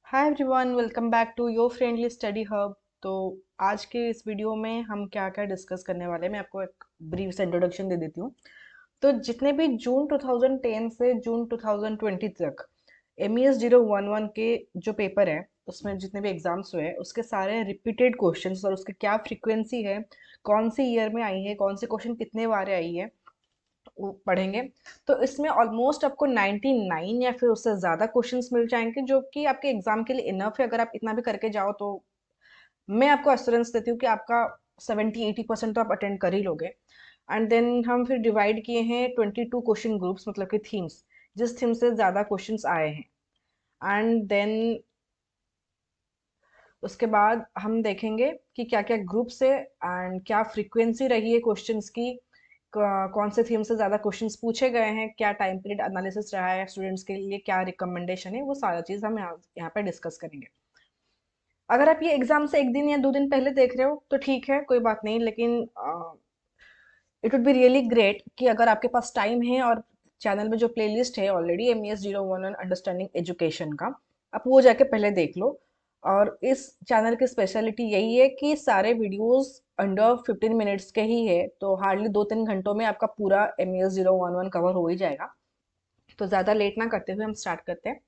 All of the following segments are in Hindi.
Hi everyone, welcome back to your friendly study hub. तो आज के इस वीडियो में हम क्या क्या डिस्कस करने वाले हैं, मैं आपको एक ब्रीफ से इंट्रोडक्शन दे देती हूँ। तो जितने भी जून 2010 से जून 2020 तक MES 011 के जो पेपर है उसमें जितने भी एग्जाम्स हुए हैं उसके सारे रिपीटेड क्वेश्चंस और उसके क्या फ्रीक्वेंसी है, कौन सी ईयर में आई है, कौन से क्वेश्चन कितने बार आई है, वो पढ़ेंगे। तो इसमें ऑलमोस्ट आपको 99 या फिर उससे ज़्यादा क्वेश्चंस मिल जाएंगे जो कि आपके एग्जाम के लिए इनफ है। अगर आप इतना भी करके जाओ तो मैं आपको एश्योरेंस देती हूँ कि आपका 70-80% तो आप अटेंड कर ही लोगे। एंड देन हम फिर डिवाइड किए हैं 22 क्वेश्चन ग्रुप्स, मतलब कि थीम्स, जिस थीम से ज़्यादा क्वेश्चंस आए हैं। एंड देन उसके बाद हम देखेंगे कि क्या क्या ग्रुप्स है एंड क्या फ्रीक्वेंसी रही है क्वेश्चंस की, कौन से थीम से ज़्यादा क्वेश्चंस पूछे गए हैं, क्या टाइम पीरियड एनालिसिस रहा है स्टूडेंट्स के लिए, क्या रिकमेंडेशन है, वो सारा चीज़ हम यहाँ पे डिस्कस करेंगे। अगर आप ये एग्जाम से एक दिन या दो दिन पहले देख रहे हो तो ठीक है, कोई बात नहीं, लेकिन it would be really great कि अगर आपके पास टाइम है और चैनल में जो प्लेलिस्ट है ऑलरेडी MES 011 अंडरस्टैंडिंग एजुकेशन का, आप वो जाके पहले देख लो। और इस चैनल की स्पेशलिटी यही है कि सारे वीडियोस अंडर 15 मिनट्स के ही है, तो हार्डली 2-3 घंटों में आपका पूरा MES 011 कवर हो ही जाएगा। तो ज़्यादा लेट ना करते हुए हम स्टार्ट करते हैं।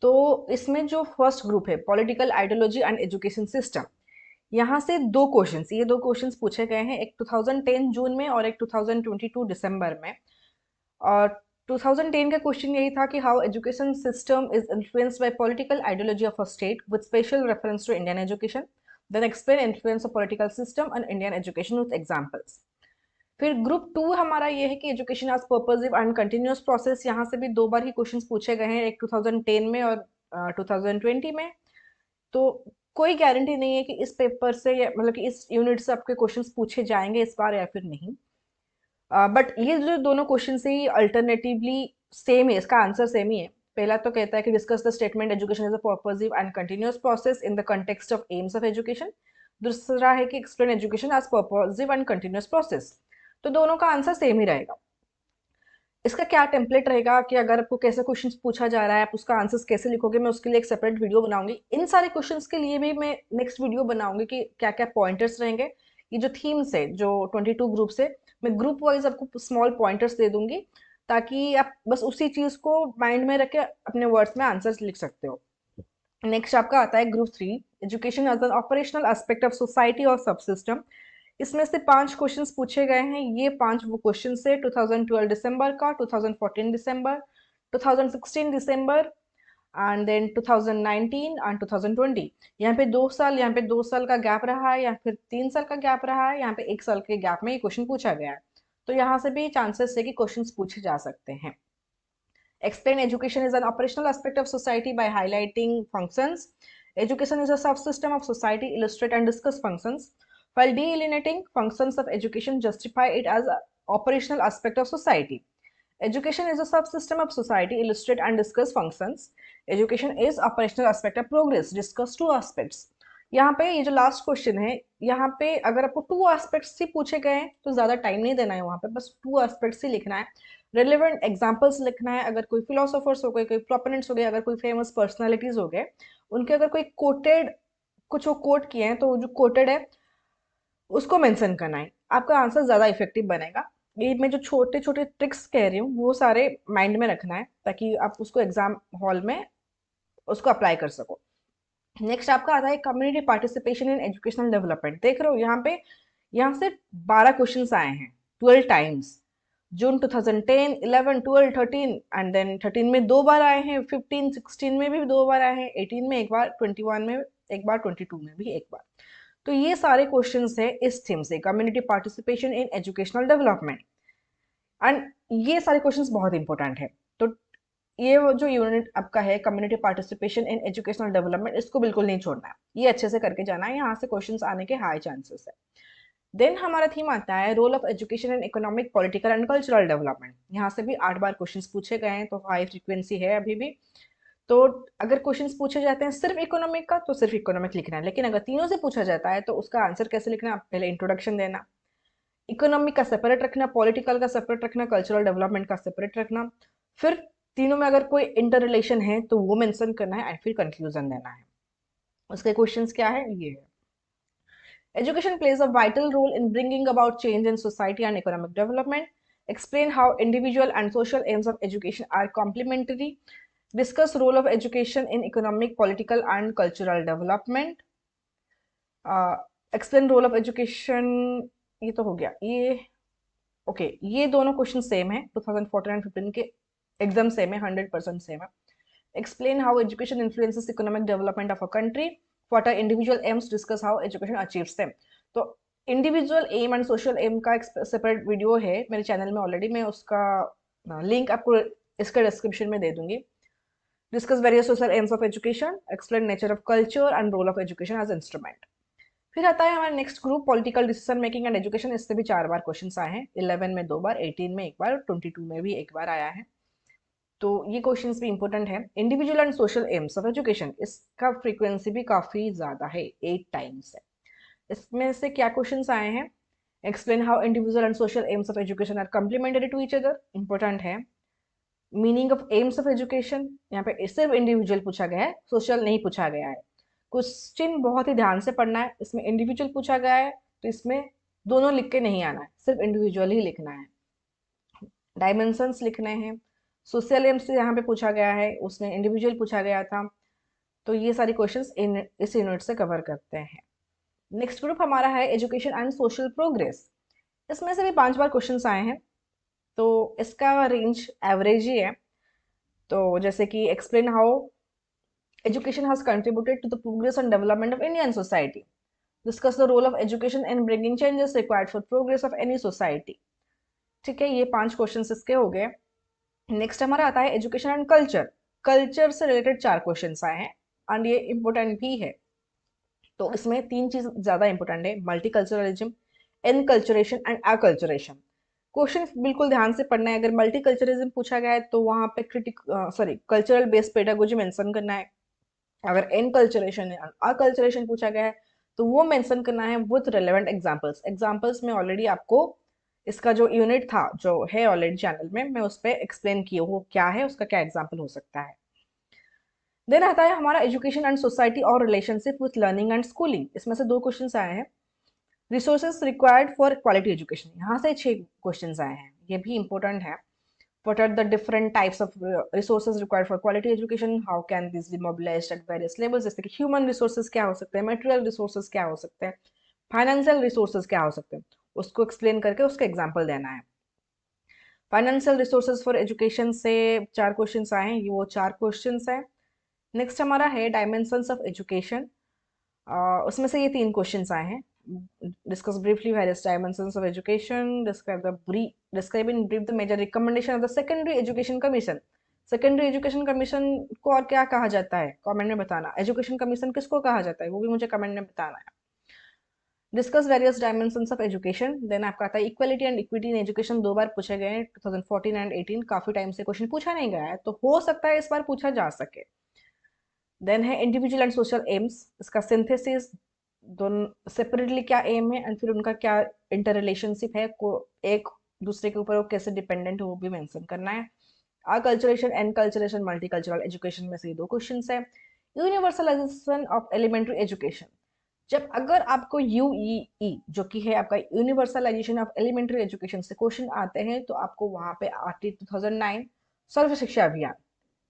तो इसमें जो फर्स्ट ग्रुप है political ideology and education system, यहाँ से दो क्वेश्चंस पूछे गए हैं, एक 2010 जून में और एक 2022 दिसंबर में। और 2010 का क्वेश्चन यही था कि how education system is influenced by political ideology of a state with special reference to Indian education, then explain influence of political system on Indian education with examples. फिर ग्रुप टू हमारा ये है कि education as purposive and continuous process, यहाँ से भी दो बार ही क्वेश्चंस पूछे गए हैं, एक 2010 में और 2020 में। तो कोई गारंटी नहीं है कि इस पेपर से या मतलब कि इस यूनिट से आपके क्वेश्चंस पूछे जाएंगे इस बार या फिर नहीं। बट ये जो दोनों क्वेश्चन से ही अल्टरनेटिवली सेम है, इसका आंसर सेम ही है। पहला तो कहता है कि discuss the statement education is a purposive and continuous process in the context of aims of education. दूसरा है कि explain education as purposive and continuous process. तो दोनों का आंसर सेम ही रहेगा। इसका क्या टेम्पलेट रहेगा कि अगर आपको कैसे क्वेश्चंस पूछा जा रहा है आप उसका आंसर्स कैसे लिखोगे, मैं उसके लिए एक सेपरेट वीडियो बनाऊंगी। इन सारे क्वेश्चंस के लिए भी मैं नेक्स्ट वीडियो बनाऊंगी कि क्या क्या पॉइंटर्स रहेंगे। ये जो थीम्स है, जो 22 ग्रुप्स है, मैं ग्रुप वाइज आपको स्मॉल पॉइंटर्स दे दूंगी ताकि आप बस उसी चीज को माइंड में रख के अपने वर्ड्स में आंसर्स लिख सकते हो। नेक्स्ट आपका आता है group 3, education as an operational aspect of society और सब सिस्टम। इसमें से 5 क्वेश्चंस पूछे गए हैं। ये 5 वो क्वेश्चन है 2012 दिसंबर का, 2014 दिसंबर, 2016 दिसंबर एंड देन 2019 एंड 2020। यहाँ पे 2 साल, यहाँ पे 2 साल का गैप रहा है, या फिर 3 साल का गैप रहा है, यहाँ पे 1 साल के गैप में ये क्वेश्चन पूछा गया है। तो यहाँ से भी चांसेस है कि क्वेश्चन पूछे जा सकते हैं। Explain education is an operational aspect of society by highlighting functions. Education is a subsystem of society, illustrate and discuss functions. While delineating functions of education, justify it as an operational aspect of society. Education is a subsystem of society, illustrate and discuss functions. Education is operational aspect of progress, discuss two aspects. यहाँ पे ये जो लास्ट क्वेश्चन है, यहाँ पे अगर आपको टू एस्पेक्ट्स ही पूछे गए हैं तो ज्यादा टाइम नहीं देना है, वहां पे बस टू एस्पेक्ट्स ही लिखना है। रेलिवेंट एग्जाम्पल्स लिखना है। अगर कोई फिलोसोफर्स हो गए, कोई प्रोपोनेंट्स हो गए, अगर कोई फेमस पर्सनालिटीज हो गए, उनके अगर कोई कोटेड कुछ वो कोट किए हैं तो जो कोटेड है उसको मेंशन करना है। आपका आंसर ज्यादा इफेक्टिव बनेगा। ये मैं जो छोटे छोटे ट्रिक्स कह रही हूँ वो सारे माइंड में रखना है ताकि आप उसको एग्जाम हॉल में उसको अप्लाई कर सको। नेक्स्ट आपका आता है community participation in educational development. देख रहे हो यहाँ पे, यहाँ से 12 क्वेश्चन आए हैं 12 टाइम्स। जून 2010, 11, 12, 13 एंड देन 13 में 2 बार आए हैं, 15, 16 में भी 2 बार आए हैं, 18 में एक बार, 21 में एक बार, 22 में भी एक बार। तो ये सारे क्वेश्चंस है इस थीम से, community participation in educational development. And ये सारे क्वेश्चंस बहुत इंपॉर्टेंट है। तो ये जो यूनिट आपका है community participation in educational development, इसको बिल्कुल नहीं छोड़ना है, ये अच्छे से करके जाना है, यहाँ से क्वेश्चंस आने के हाई चांसेस है। देन हमारा थीम आता है role of education in economic, political and cultural development. यहाँ से भी 8 बार क्वेश्चंस पूछे गए हैं, तो हाई फ्रीक्वेंसी है अभी भी। तो अगर क्वेश्चंस पूछे जाते हैं सिर्फ इकोनॉमिक का तो सिर्फ इकोनॉमिक लिखना है, लेकिन अगर तीनों से पूछा जाता है तो उसका आंसर कैसे लिखना है, पहले इंट्रोडक्शन देना, इकोनॉमिक का सेपरेट रखना, पॉलिटिकल का सेपरेट रखना, कल्चरल डेवलपमेंट का सेपरेट रखना, फिर तीनों में अगर कोई इंटर रिलेशन है तो वो मेंशन करना है एंड फिर कंक्लूजन देना है। उसके क्वेश्चंस क्या है, ये है। Education plays a vital role in bringing about change in society and economic development. Explain how individual and social aims of education are complementary. Discuss role of education in economic, political, and cultural development. Explain role of education, ये तो हो गया ये। ओके ये दोनों क्वेश्चन सेम है, 2014 एंड 15 के एग्जाम सेम है, 100% सेम है। Explain how education influences economic development of a country. What are individual aims? Discuss how education achieves them. तो individual aim and social aim का एक सेपरेट वीडियो है मेरे चैनल में ऑलरेडी, मैं उसका लिंक आपको इसका डिस्क्रिप्शन में दे दूंगी। Discuss various social aims of education, explain nature of culture and role of education as instrument. फिर आता है हमारा next group, political decision making and education. इससे भी 4 बार क्वेश्चन आए हैं, 11 में 2 बार, 18 में 1 बार, 22 में भी 1 बार आया है। तो ये क्वेश्चंस भी इंपॉर्टेंट है। Individual and social aims of education, इसका फ्रीक्वेंसी भी काफी ज्यादा है, 8 टाइम्स है। इसमें से क्या क्वेश्चंस आए हैं, explain how individual and social aims of education are complementary to each other, important है। Meaning of aims of education, यहाँ पे सिर्फ इंडिविजुअल पूछा गया है, सोशल नहीं पूछा गया है। क्वेश्चन बहुत ही ध्यान से पढ़ना है, इसमें इंडिविजुअल पूछा गया है तो इसमें दोनों लिख के नहीं आना है, सिर्फ इंडिविजुअल ही लिखना है। डायमेंशंस लिखने हैं। सोशल एम्स से यहाँ पे पूछा गया है, उसमें इंडिविजुअल पूछा गया था। तो ये सारी क्वेश्चंस इस यूनिट से कवर करते हैं। नेक्स्ट ग्रुप हमारा है एजुकेशन एंड सोशल प्रोग्रेस। इसमें से भी 5 बार क्वेश्चंस आए हैं, तो इसका रेंज एवरेज ही है। तो जैसे कि explain how education has contributed to the progress and development of Indian society. Discuss the role of education in bringing changes required for progress of any society. ठीक है, ये 5 क्वेश्चंस इसके हो गए। नेक्स्ट हमारा आता है एजुकेशन एंड कल्चर। कल्चर से रिलेटेड 4 क्वेश्चंस आए हैं एंड ये इंपॉर्टेंट भी है। तो इसमें 3 चीज ज्यादा इंपॉर्टेंट है, multiculturalism, enculturation and acculturation. Question बिल्कुल ध्यान से पढ़ना है। अगर मल्टीकल्चरलिज्म पूछा गया है तो वहां पे कल्चरल बेस्ड पेडागोजी मेंशन करना है। अगर एनकल्चरेशन या अकल्चरेशन पूछा गया है तो वो मेंशन करना है विथ रिलेवेंट एग्जांपल्स। एग्जांपल्स में ऑलरेडी आपको इसका जो यूनिट था जो है ऑलरेडी चैनल में, मैं उस पर एक्सप्लेन किया वो क्या है, उसका क्या एग्जाम्पल हो सकता है। देन आता है हमारा एजुकेशन एंड सोसाइटी और relationship with learning and schooling. इसमें से 2 क्वेश्चंस आए हैं। Resources required for quality education, यहाँ से 6 क्वेश्चंस आए हैं, ये भी इंपॉर्टेंट है। What are the different types of resources required for quality education? How can these be mobilized at various levels? जैसे कि ह्यूमन रिसोर्सेज क्या हो सकते हैं, मटेरियल रिसोर्सेज क्या हो सकते हैं, फाइनेंशियल रिसोर्सेज क्या हो सकते हैं, उसको एक्सप्लेन करके उसका एग्जाम्पल देना है। फाइनेंशियल रिसोर्सेज फॉर एजुकेशन से 4 क्वेश्चंस आए हैं, ये वो 4 क्वेश्चंस हैं। नेक्स्ट हमारा है डायमेंशंस ऑफ एजुकेशन। उसमें से ये 3 क्वेश्चंस आए हैं। Discuss briefly various dimensions of education, describe in brief the major recommendation of the secondary education commission. Secondary education commission को और क्या कहा जाता है, कमेंट में बताना। एजुकेशन कमीशन किसको कहा जाता है वो भी मुझे कमेंट में बताना है। Discuss various dimensions of education. Then आपका आता है equality and equity in education. 2 बार पूछे गए हैं, 2014 एंड 18, काफी टाइम से क्वेश्चन पूछा नहीं गया है तो हो सकता है इस बार पूछा जा सके। देन है इंडिविजुअल एंड सोशल एम्स, इसका सिंथेसिस, दोनों सेपरेटली क्या एम है एंड फिर उनका क्या इंटर रिलेशनशिप है, को एक दूसरे के ऊपर वो कैसे डिपेंडेंट है वो भी मेंशन करना है। Acculturation and culturation multicultural education में से ये 2 क्वेश्चंस है। यूनिवर्सलाइजेशन ऑफ एलिमेंट्री एजुकेशन, जब अगर आपको यूईई जो कि है आपका यूनिवर्सलाइजेशन ऑफ एलिमेंट्री एजुकेशन से क्वेश्चन आते हैं तो आपको वहां पे आरटी 2009 सर्व शिक्षा अभियान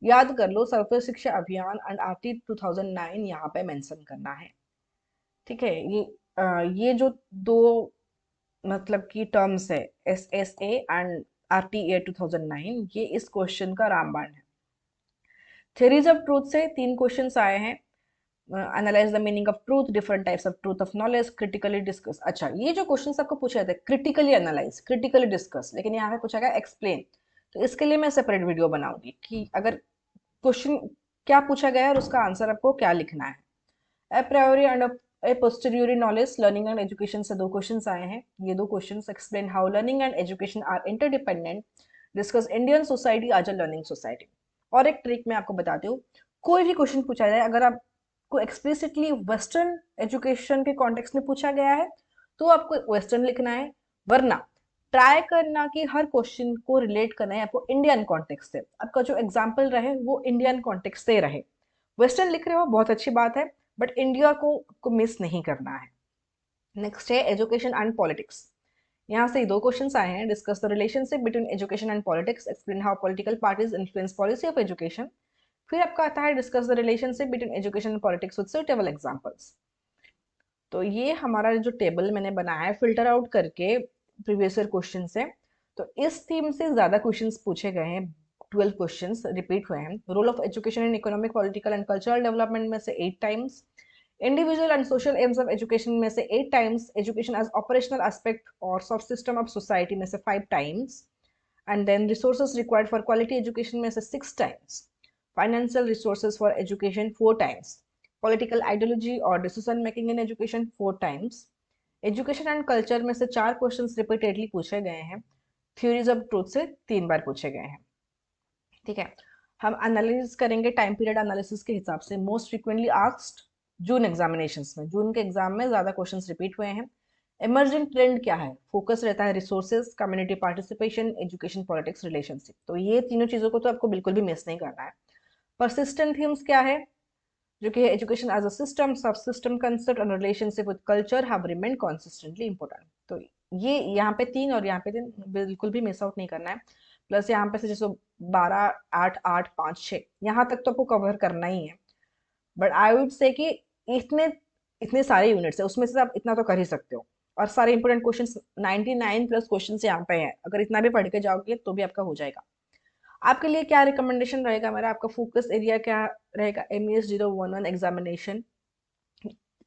याद कर लो, सर्व शिक्षा अभियान एंड आरटी 2009 यहाँ पे मेंशन करना है। ठीक है, ये जो 2 मतलब की टर्म्स है, एसएसए एंड आरटीए 2009, ये इस क्वेश्चन का रामबाण है। थ्योरीज ऑफ ट्रूथ से 3 क्वेश्चंस आए हैं। Analyse the meaning of truth, different types of truth of knowledge, critically discuss. अच्छा, ये जो क्वेश्चन आपको पूछा जाता है क्रिटिकली एनालाइज, क्रिटिकली डिस्कस, लेकिन यहाँ पे पूछा गया एक्सप्लेन, तो इसके लिए मैं सेपरेट वीडियो बनाऊंगी कि अगर क्वेश्चन क्या पूछा गया है और उसका आंसर आपको क्या लिखना है। A priori and a posteriori knowledge, learning and education से 2 क्वेश्चंस आए हैं। ये 2 questions explain how learning and education are interdependent, discuss Indian society as a learning society. और एक ट्रिक मैं आपको बताती हूँ, कोई भी क्वेश्चन पूछा जाए अगर आपको एक्सप्लिसिटली वेस्टर्न एजुकेशन के कॉन्टेक्स्ट में पूछा गया है तो आपको वेस्टर्न लिखना है, वरना ट्राई करना कि हर क्वेश्चन को रिलेट करना है आपको इंडियन कॉन्टेक्स्ट से, आपका जो एग्जाम्पल रहे वो इंडियन कॉन्टेक्स्ट से रहे। वेस्टर्न लिख रहे हो बहुत अच्छी बात है, बट इंडिया को मिस नहीं करना है। नेक्स्ट है एजुकेशन एंड पॉलिटिक्स। यहाँ से दो क्वेश्चंस आए हैं। Discuss the relationship between education and politics, explain how political parties influence policy of education. फिर आपका आता है discuss the relationship between education and politics with suitable examples. तो ये हमारा जो टेबल मैंने बनाया है फिल्टर आउट करके प्रीवियस ईयर क्वेश्चन से, तो इस थीम से ज्यादा क्वेश्चंस पूछे गए हैं। 12 क्वेश्चंस रिपीट हुए हैं। Role of education in economic, political and cultural development में से 8 times, individual and social aims of education में से 8 times, education as operational aspect और सब सिस्टम ऑफ सोसाइटी में से 5 times, and then resources required for quality education में से 6 times, financial resources for education 4 times, political ideology और decision making in education 4 times. Education and culture में से 4 क्वेश्चंस रिपीटेडली पूछे गए हैं। थ्योरीज ऑफ ट्रूथ से 3 बार पूछे गए हैं। ठीक है, हम एनालिसिस करेंगे टाइम पीरियड एनालिसिस के हिसाब से। मोस्ट फ्रीक्वेंटली आस्क्ड जून एग्जामिनेशंस में, जून के एग्जाम में ज्यादा क्वेश्चंस रिपीट हुए हैं। इमर्जिंग ट्रेंड क्या है? फोकस रहता है resources, community participation, education, politics, relationship. तो ये तीनों चीजों को तो आपको बिल्कुल भी मिस नहीं करना है। परसिस्टेंट थीम्स क्या है? जो कि एजुकेशन एज अ सिस्टम, सब सिस्टम कंसेप्ट और relationship with culture have remain consistently important. तो ये यहाँ पे 3 और यहाँ पे 3 बिल्कुल भी मिस आउट नहीं करना है। प्लस यहाँ पे से जैसे 12, 8, 8, 5, 6 यहाँ तक तो आपको कवर करना ही है। बट आई वुड से कि इतने इतने सारे यूनिट्स है, उसमें से आप इतना तो कर ही सकते हो। और सारे इंपॉर्टेंट क्वेश्चंस 99 प्लस क्वेश्चंस यहाँ पे हैं। अगर इतना भी पढ़ के जाओगे तो भी आपका हो जाएगा। आपके लिए क्या रिकमेंडेशन रहेगा मेरा? आपका फोकस एरिया क्या रहेगा? MES 011 एग्जामिनेशन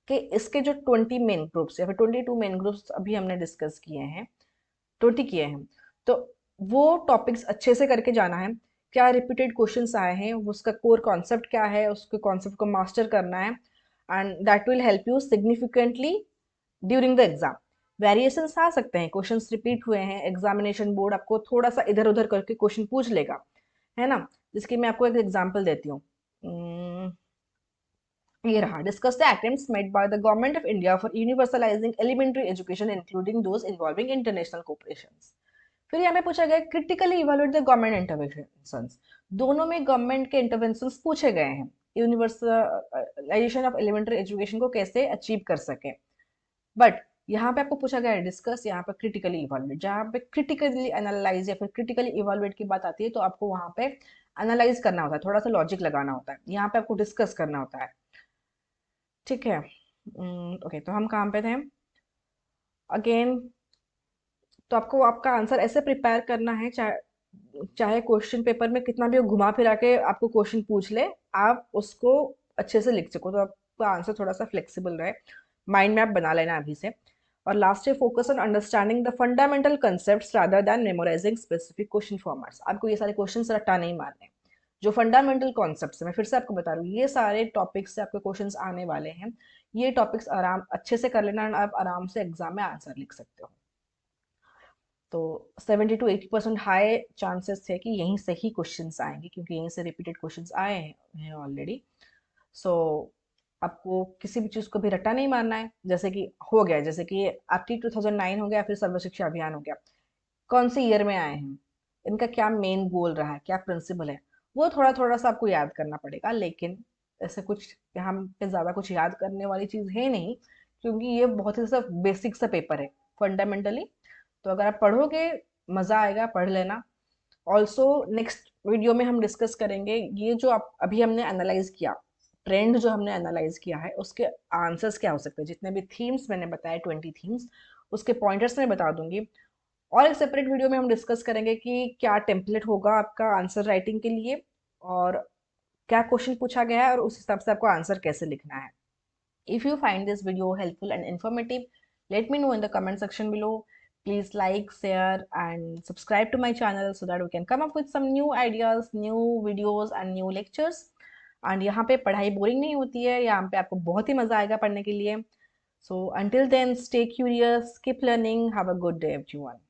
के इसके जो 20 मेन ग्रुप्स या फिर 22 मेन ग्रुप्स अभी हमने डिस्कस किए हैं, 20 किए हैं, तो वो टॉपिक्स अच्छे से करके जाना है। क्या रिपीटेड क्वेश्चंस आए हैं, उसका कोर कॉन्सेप्ट क्या है, उसके कॉन्सेप्ट को मास्टर करना है, and that will help you significantly during the exam. Variations आ सकते हैं, क्वेश्चंस रिपीट हुए हैं, एग्जामिनेशन बोर्ड आपको थोड़ा सा इधर उधर करके क्वेश्चन पूछ लेगा, है ना। जिसकी मैं आपको एक एग्जांपल देती हूँ। ये रहा, discuss the attempts made by the government of India for universalising elementary education including those involving international cooperations. फिर यहाँ पे पूछा गया critically evaluate the government interventions. दोनों में गवर्नमेंट के इंटरवेंशंस पूछे गए हैं, यूनिवर्सलाइजेशन ऑफ एलिमेंट्री एजुकेशन को कैसे अचीव कर सके। बट यहाँ पे आपको पूछा गया है डिस्कस, यहाँ पे क्रिटिकली इवैल्यूएट। जहाँ पे क्रिटिकली एनालाइज या फिर क्रिटिकली इवैल्यूएट की बात आती है तो आपको वहाँ पे एनालाइज करना होता है, थोड़ा सा लॉजिक लगाना होता है। यहाँ पे आपको डिस्कस करना होता है। ठीक है, ओके, तो हम कहाँ पे थे अगेन? तो आपको आपका आंसर ऐसे प्रिपेयर करना है, चाहे चाहे क्वेश्चन पेपर में कितना भी वो घुमा फिरा के आपको क्वेश्चन पूछ ले, आप उसको अच्छे से लिख सको, तो आपका आंसर थोड़ा सा फ्लेक्सिबल रहे। माइंड मैप बना लेना अभी से। और लास्ट है focus on understanding the fundamental concepts rather than memorising specific question formats. आपको ये सारे क्वेश्चंस रट्टा नहीं मारने। जो फंडामेंटल कॉन्सेप्ट्स है, मैं फिर से आपको बता रही हूँ, ये सारे टॉपिक्स से आपके क्वेश्चंस आने वाले हैं। ये टॉपिक्स आराम अच्छे से कर लेना, आप आराम से एग्जाम में आंसर लिख सकते हो। तो 70 to 80% हाई चांसेस थे कि यहीं से ही क्वेश्चंस आएंगे, क्योंकि यहीं से रिपीटेड क्वेश्चंस आए हैं ऑलरेडी। सो आपको किसी भी चीज़ को भी रट्टा नहीं मारना है। जैसे कि हो गया, जैसे कि आपकी 2009 हो गया, फिर सर्व शिक्षा अभियान हो गया, कौन से ईयर में आए हैं, इनका क्या मेन गोल रहा है, क्या प्रिंसिपल है, वो थोड़ा थोड़ा सा आपको याद करना पड़ेगा। लेकिन ऐसे कुछ यहाँ पे ज़्यादा कुछ याद करने वाली चीज़ है नहीं, क्योंकि ये बहुत ही सब बेसिक सा पेपर है फंडामेंटली। तो अगर आप पढ़ोगे, मज़ा आएगा, पढ़ लेना। ऑल्सो नेक्स्ट वीडियो में हम डिस्कस करेंगे ये जो आप अभी हमने एनालाइज किया, ट्रेंड जो हमने एनालाइज किया है, उसके आंसर्स क्या हो सकते हैं। जितने भी थीम्स मैंने बताए, 20 थीम्स, उसके पॉइंटर्स मैं बता दूंगी। और एक सेपरेट वीडियो में हम डिस्कस करेंगे कि क्या टेम्पलेट होगा आपका आंसर राइटिंग के लिए, और क्या क्वेश्चन पूछा गया है, और उस हिसाब से आपको आंसर कैसे लिखना है। If you find this video helpful and informative, let me know in the comment section below. Please like, share and subscribe to my channel so that we can come up with some new ideas, new videos and new lectures. And यहाँ पे पढ़ाई बोरिंग नहीं होती है, यहाँ पे आपको बहुत ही मज़ा आएगा पढ़ने के लिए। So until then, stay curious, keep learning, have a good day everyone.